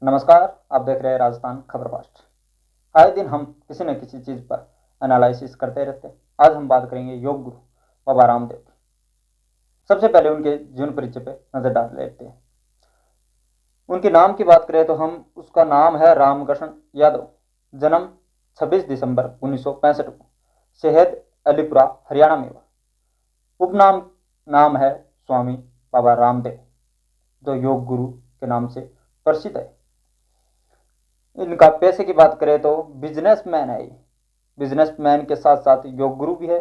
नमस्कार, आप देख रहे हैं राजस्थान खबरपास्ट। आए दिन हम किसी न किसी चीज़ पर एनालिसिस करते रहते हैं। आज हम बात करेंगे योग गुरु बाबा रामदेव की। सबसे पहले उनके जीवन परिचय पे नजर डाल लेते हैं। उनके नाम की बात करें तो हम उसका नाम है रामकृष्ण यादव। जन्म 26 दिसंबर 1965 को शहद अलीपुरा हरियाणा में हुआ। उपनाम नाम है स्वामी बाबा रामदेव, जो योग गुरु के नाम से प्रसिद्ध है। इनका पैसे की बात करें तो बिजनेसमैन है। बिजनेसमैन के साथ साथ योग गुरु भी है।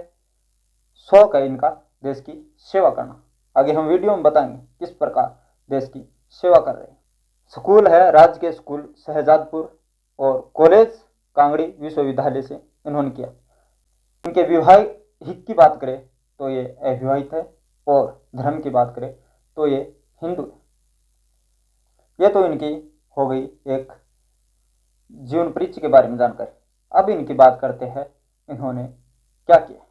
शौक है इनका देश की सेवा करना। आगे हम वीडियो में बताएंगे किस प्रकार देश की सेवा कर रहे हैं। स्कूल है राजकीय स्कूल शहजादपुर और कॉलेज कांगड़ी विश्वविद्यालय से इन्होंने किया। इनके विवाहिक की बात करें तो ये अविवाहित है और धर्म की बात करें तो ये हिंदू है। ये तो इनकी हो गई एक जीवन परिचय के बारे में जानकारी। अब इनकी बात करते हैं इन्होंने क्या किया।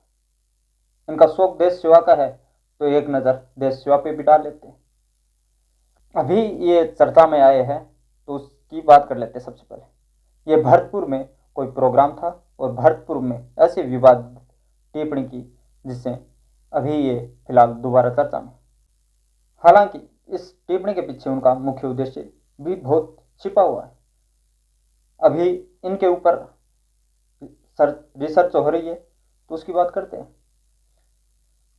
इनका शौक देश सेवा का है, तो एक नज़र देश सेवा पे भी डाल लेते हैं। अभी ये चर्चा में आए हैं तो उसकी बात कर लेते हैं। सबसे पहले ये भरतपुर में कोई प्रोग्राम था और भरतपुर में ऐसी विवादित टिप्पणी की जिससे अभी ये फिलहाल दोबारा चर्चा में। हालांकि इस टिप्पणी के पीछे उनका मुख्य उद्देश्य भी बहुत छिपा हुआ है। अभी इनके ऊपर रिसर्च हो रही है तो उसकी बात करते हैं।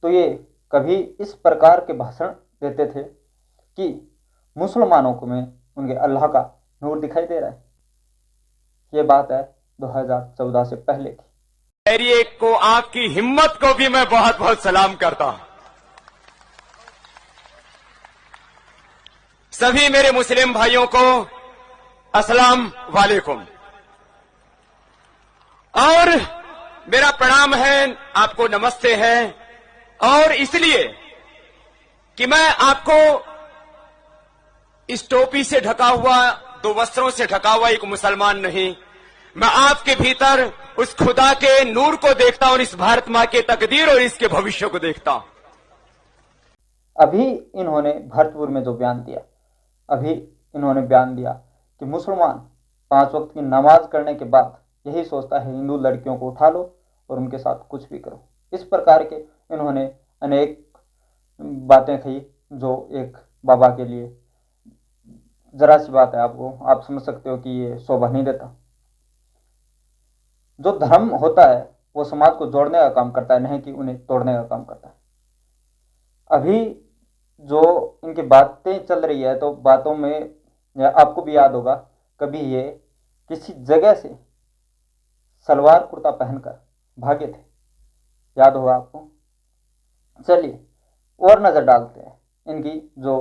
तो ये कभी इस प्रकार के भाषण देते थे कि मुसलमानों को में उनके अल्लाह का नूर दिखाई दे रहा है। ये बात है 2014 से पहले की। एरिए को, आपकी हिम्मत को भी मैं बहुत बहुत सलाम करता हूं। सभी मेरे मुस्लिम भाइयों को अस्सलाम वालेकुम और मेरा प्रणाम है, आपको नमस्ते है। और इसलिए कि मैं आपको इस टोपी से ढका हुआ, दो वस्त्रों से ढका हुआ एक मुसलमान नहीं, मैं आपके भीतर उस खुदा के नूर को देखता हूं और इस भारत मां के तकदीर और इसके भविष्य को देखता हूं। अभी इन्होंने भरतपुर में जो बयान दिया, अभी इन्होंने बयान दिया कि मुसलमान 5 वक्त की नमाज करने के बाद यही सोचता है हिंदू लड़कियों को उठा लो और उनके साथ कुछ भी करो। इस प्रकार के इन्होंने अनेक बातें कही जो एक बाबा के लिए जरा सी बात है। आप समझ सकते हो कि ये शोभा नहीं देता। जो धर्म होता है वो समाज को जोड़ने का काम करता है, नहीं कि उन्हें तोड़ने का काम करता है। अभी जो इनकी बातें चल रही है तो बातों में आपको भी याद होगा कभी ये किसी जगह से सलवार कुर्ता पहनकर भागे थे, याद होगा आपको। चलिए और नजर डालते हैं इनकी जो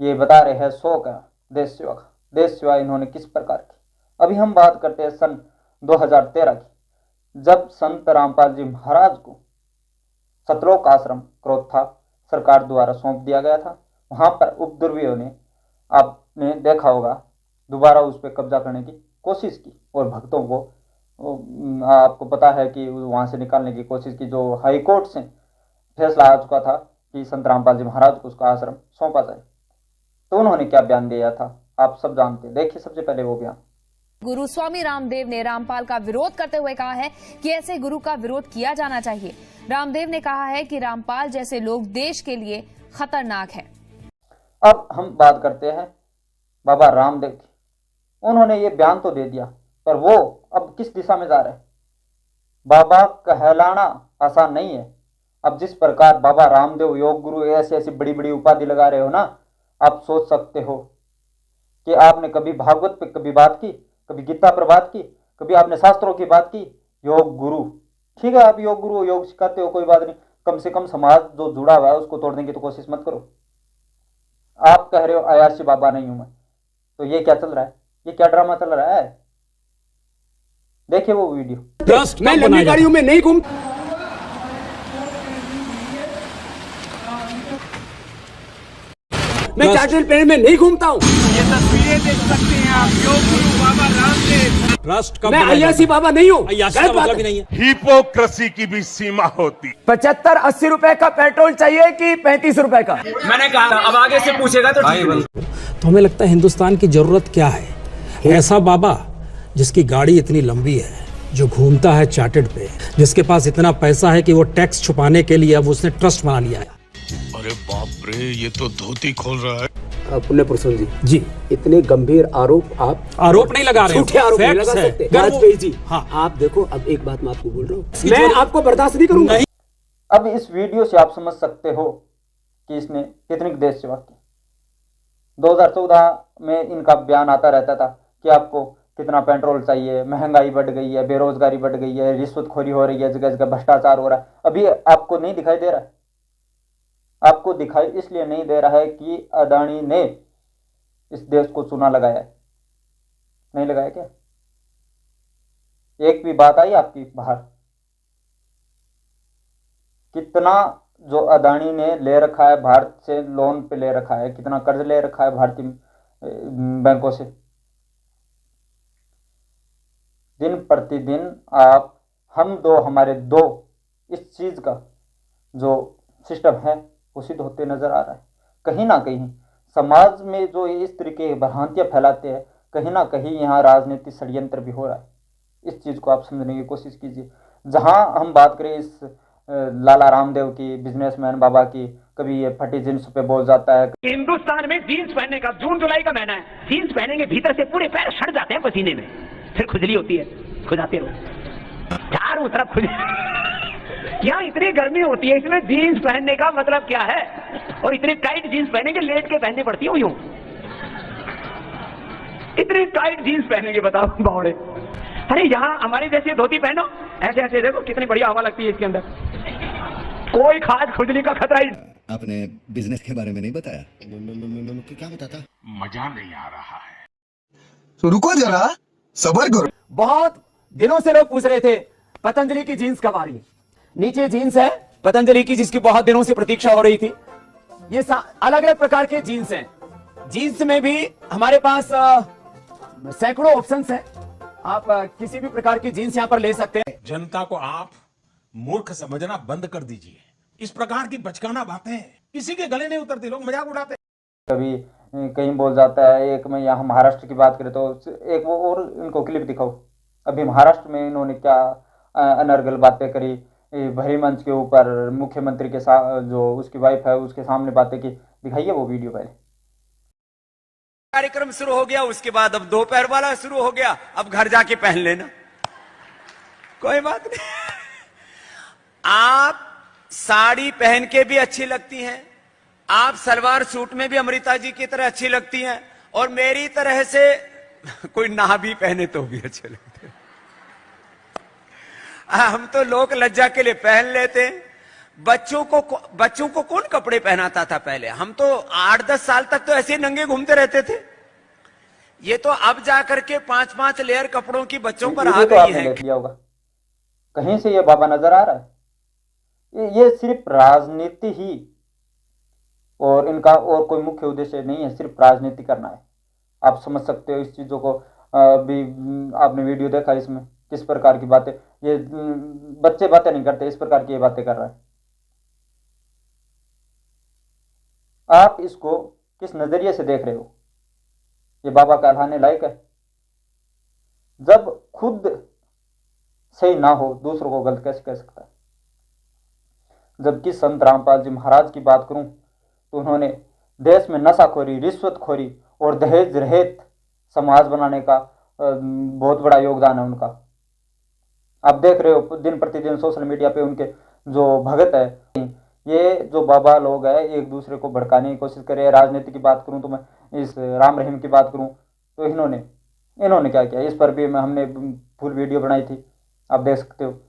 ये बता रहे हैं शौक है देश सेवा का। देश सेवा इन्होंने किस प्रकार की। अभी हम बात करते हैं सन 2013 की, जब संत रामपाल जी महाराज को सतलोक आश्रम क्रोथा सरकार द्वारा सौंप दिया गया था। वहां पर उपद्रवियों ने, आपने देखा होगा, दोबारा उस पर कब्जा करने की कोशिश की और भक्तों को, आपको पता है कि वहां से निकालने की कोशिश की। जो हाई कोर्ट से फैसला आ चुका था कि संत रामपाल जी महाराज को उसका आश्रम सौंपा जाए, तो उन्होंने क्या बयान दिया था आप सब जानते हैं। देखिए सबसे पहले वो बयान। गुरु स्वामी रामदेव ने रामपाल का विरोध करते हुए कहा है कि ऐसे गुरु का विरोध किया जाना चाहिए। रामदेव ने कहा है कि रामपाल जैसे लोग देश के लिए खतरनाक है। अब हम बात करते हैं बाबा रामदेव की। उन्होंने ये बयान तो दे दिया, पर वो अब किस दिशा में जा रहे हैं। बाबा कहलाना आसान नहीं है। अब जिस प्रकार बाबा रामदेव योग गुरु ऐसी ऐसी बड़ी बड़ी उपाधि लगा रहे हो ना, आप सोच सकते हो कि आपने कभी भागवत पे कभी बात की, कभी गीता पर बात की, कभी आपने शास्त्रों की बात की। योग गुरु, ठीक है, आप योग गुरु हो, योग सिखाते हो, कोई बात नहीं, कम से कम समाज जो जुड़ा हुआ है उसको तोड़ने की तो कोशिश मत करो। आप कह रहे हो अयाशी बाबा नहीं हूं मैं, तो ये क्या चल रहा है, ये क्या ड्रामा चल रहा है। देखिए वो वीडियो। मैं लंबी गाड़ियों में नहीं घूम, मैं चार्टर्ड प्लेन में नहीं घूमता हूँ। ये तस्वीरें देख सकते हैं आप, योग गुरु बाबा रामदेव। ट्रस्ट का मैं अयासी बाबा नहीं हूँ, अयासी का मतलब ही नहीं है। हिपोक्रेसी की भी सीमा होती। 75-80 रुपए का पेट्रोल चाहिए कि 35 रुपए का। मैंने कहा अब आगे से पूछेगा तो ठीक है। तो हमें लगता है हिंदुस्तान की जरूरत क्या है। ऐसा बाबा जिसकी गाड़ी इतनी लंबी है, जो घूमता है चार्टर्ड पे, जिसके पास इतना पैसा है कि वो टैक्स छुपाने के लिए अब उसने ट्रस्ट बना लिया है। अरे बाप रे, ये तो धोती खोल रहा है। पुण्य पुरुषों जी, जी, इतने गंभीर आरोप आप आरोप नहीं लगा रहे, झूठे आरोप नहीं लगा facts है। सकते। अगर वो- वाजपेयी जी, हाँ। आप देखो, अब एक बात मैं आपको बोल रहा हूँ, मैं आपको बर्दाश्त नहीं करूंगा। अब इस वीडियो से आप समझ सकते हो कि इसने कितनी देश सेवा की। 2014 में इनका बयान आता रहता था कि आपको कितना पेट्रोल चाहिए, महंगाई बढ़ गई है, बेरोजगारी बढ़ गई है, रिश्वतखोरी हो रही है, जगह जगह भ्रष्टाचार हो रहा है। अभी आपको नहीं दिखाई दे रहा है। आपको दिखाई इसलिए नहीं दे रहा है कि अदानी ने इस देश को चूना लगाया है। नहीं लगाया क्या? एक भी बात आई आपकी बाहर? कितना जो अदानी ने ले रखा है भारत से, लोन पे ले रखा है, कितना कर्ज ले रखा है भारतीय बैंकों से। दिन प्रतिदिन आप, हम दो, हमारे दो, इस चीज का जो सिस्टम है वो सिद्ध होते नजर आ रहा है। कहीं ना कहीं समाज में जो इस तरीके की भ्रांतियां फैलाते हैं, कहीं ना कहीं यहाँ राजनीतिक षड्यंत्र भी हो रहा है। इस चीज को आप समझने की कोशिश कीजिए। जहां हम बात करें इस लाला रामदेव की, बिजनेसमैन बाबा की, कभी ये फटी जींस पे बोल जाता है। हिंदुस्तान में जीन्स पहनने का, जून जुलाई का महीना है, जीन्स पहनेंगे भीतर से पूरे पैर सड़ जाते हैं पसीने में, फिर खुजली होती है, खुजाते रहो चारों तरफ खुज। यहाँ इतनी गर्मी होती है, इसमें जीन्स पहनने का मतलब क्या है? और इतनी टाइट जीन्स पहनेंगे, लेट के पहननी पड़ती है यूं। इतनी टाइट जीन्स पहनेंगे, बताओ बावड़े। अरे यहाँ हमारे जैसे धोती पहनो, ऐसे ऐसे देखो कितनी बढ़िया हवा लगती है इसके अंदर, कोई खास खुजली का खतरा ही। आपने बिजनेस के बारे में नहीं बताया? क्या बताता? मजा नहीं आ रहा है। तो रुको जरा, सब्र करो। बहुत दिनों से लोग पूछ रहे थे पतंजलि की जीन्स कब आ रही है। नीचे जीन्स है पतंजलि की, जिसकी बहुत दिनों से प्रतीक्षा हो रही थी। ये अलग अलग प्रकार के जीन्स हैं। जीन्स में भी हमारे पास सैकड़ों ऑप्शंस हैं। आप किसी भी प्रकार की जीन्स यहां पर ले सकते हैं। जनता को आप मूर्ख समझना बंद कर दीजिए। इस प्रकार की बचकाना बातें किसी के गले नहीं उतरती, लोग मजाक उड़ाते। कभी कहीं बोल जाता है। एक में यहाँ महाराष्ट्र की बात करें तो एक वो और इनको क्लिप दिखाओ। अभी महाराष्ट्र में इन्होंने क्या अनर्गल बातें करी, भरी मंच के ऊपर मुख्यमंत्री के साथ, जो उसकी वाइफ है उसके सामने बातें की। दिखाइए वो वीडियो पहले। कार्यक्रम शुरू हो गया, उसके बाद अब दोपहर वाला शुरू हो गया, अब घर जाके पहन लेना, कोई बात नहीं। आप साड़ी पहन के भी अच्छी लगती हैं, आप सलवार सूट में भी अमृता जी की तरह अच्छी लगती हैं, और मेरी तरह से कोई ना भी पहने तो भी अच्छे लगते हैं। हम तो लोक लज्जा के लिए पहन लेते हैं। बच्चों को कौन कपड़े पहनाता था पहले? हम तो 8-10 साल तक तो ऐसे ही नंगे घूमते रहते थे। ये तो अब जाकर के 5-5 लेयर कपड़ों की बच्चों पर आ गई है। देख लिया होगा, कहीं से ये बाबा नजर आ रहा है। ये सिर्फ राजनीति ही, और इनका और कोई मुख्य उद्देश्य नहीं है, सिर्फ राजनीति करना है। आप समझ सकते हो इस चीजों को। अभी आपने वीडियो देखा, इसमें किस प्रकार की बातें, ये बच्चे बातें नहीं करते, इस प्रकार की ये बातें कर रहा है। आप इसको किस नजरिए से देख रहे हो? ये बाबा कहलाने लायक है? जब खुद सही ना हो दूसरों को गलत कैसे कह सकता है? जबकि संत रामपाल जी महाराज की बात करूं तो उन्होंने देश में नशाखोरी, रिश्वतखोरी और दहेज रहित समाज बनाने का बहुत बड़ा योगदान है उनका। आप देख रहे हो दिन प्रतिदिन सोशल मीडिया पे उनके जो भगत है, ये जो बाबा लोग हैं, एक दूसरे को भड़काने की कोशिश करे। राजनीति की बात करूं तो मैं इस राम रहीम की बात करूं तो इन्होंने क्या किया, इस पर भी हमने फुल वीडियो बनाई थी, आप देख सकते हो।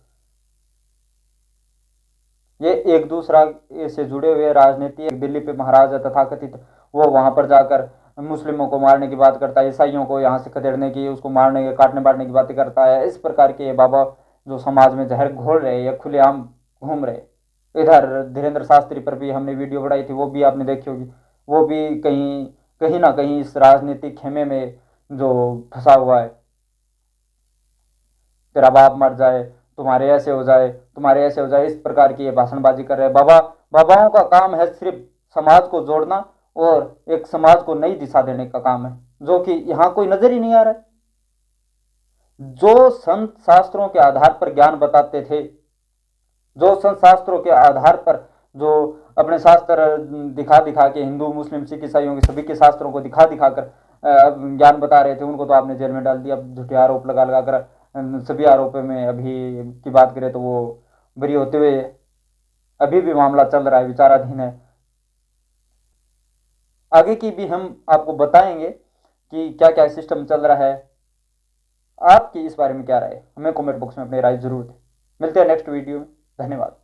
ये एक दूसरा से जुड़े हुए राजनीति। दिल्ली पे महाराज है तथाकथित, वो वहां पर जाकर मुस्लिमों को मारने की बात करता है, ईसाइयों को यहाँ से खदेड़ने की, उसको मारने, काटने बांटने की बातें करता है। इस प्रकार के बाबा जो समाज में जहर घोल रहे या खुलेआम घूम रहे। इधर धीरेन्द्र शास्त्री पर भी हमने वीडियो बनाई थी, वो भी आपने देखी होगी। वो भी कहीं ना कहीं इस राजनीतिक खेमे में जो फंसा हुआ है। तेरा बाप मर जाए, तुम्हारे ऐसे हो जाए, तुम्हारे ऐसे हो जाए, इस प्रकार की ये भाषणबाजी कर रहे हैं। बाबाओं का काम है सिर्फ समाज को जोड़ना और एक समाज को नई दिशा देने का काम है। जो कि यहाँ कोई नजर ही नहीं आ रहा है। जो संत शास्त्रों के आधार पर ज्ञान बताते थे, जो संत शास्त्रों के आधार पर जो अपने शास्त्र दिखा दिखा के हिंदू मुस्लिम सिख ईसाइयों के सभी के शास्त्रों को दिखा दिखा कर ज्ञान बता रहे थे, उनको तो आपने जेल में डाल दिया। अब झूठे आरोप लगा लगा कर सभी आरोपों में अभी की बात करें तो वो बरी होते हुए अभी भी मामला चल रहा है, विचाराधीन है। आगे की भी हम आपको बताएंगे कि क्या क्या सिस्टम चल रहा है। आपकी इस बारे में क्या राय है, हमें कमेंट बॉक्स में अपनी राय जरूर दें। मिलते हैं नेक्स्ट वीडियो में। धन्यवाद।